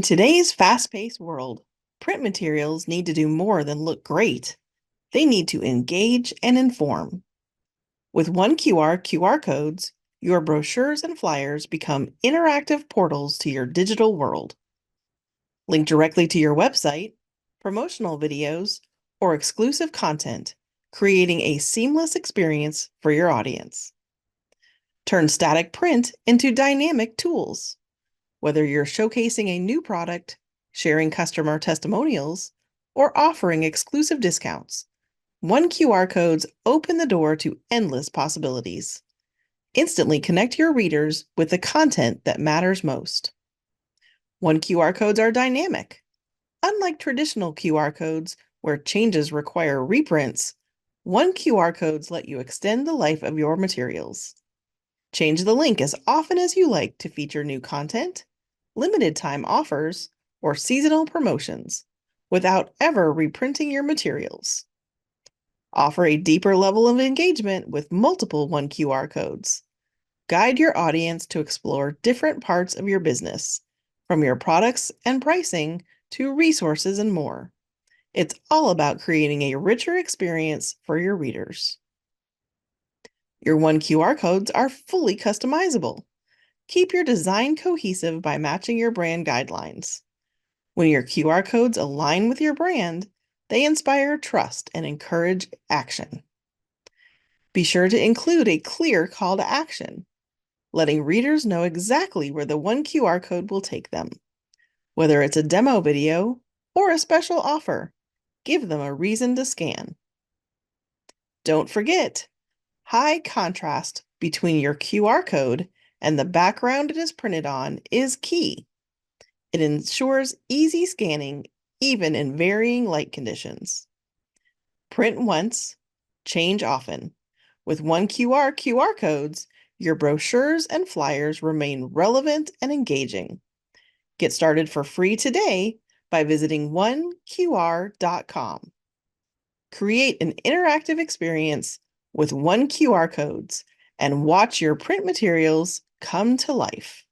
In today's fast-paced world, print materials need to do more than look great. They need to engage and inform. With QR codes, your brochures and flyers become interactive portals to your digital world. Link directly to your website, promotional videos, or exclusive content, creating a seamless experience for your audience. Turn static print into dynamic tools. Whether you're showcasing a new product, sharing customer testimonials, or offering exclusive discounts, QR codes open the door to endless possibilities. Instantly connect your readers with the content that matters most. QR codes are dynamic. Unlike traditional QR codes where changes require reprints, QR codes let you extend the life of your materials. Change the link as often as you like to feature new content, limited time offers, or seasonal promotions without ever reprinting your materials. Offer a deeper level of engagement with multiple QR codes. Guide your audience to explore different parts of your business, from your products and pricing to resources and more. It's all about creating a richer experience for your readers. Your QR codes are fully customizable. Keep your design cohesive by matching your brand guidelines. When your QR codes align with your brand, they inspire trust and encourage action. Be sure to include a clear call to action, letting readers know exactly where the QR code will take them. Whether it's a demo video or a special offer, give them a reason to scan. Don't forget, high contrast between your QR code and the background it is printed on is key. It ensures easy scanning even in varying light conditions. Print once, change often. With QR codes, your brochures and flyers remain relevant and engaging. Get started for free today by visiting oneqr.com. Create an interactive experience with QR codes and watch your print materials come to life.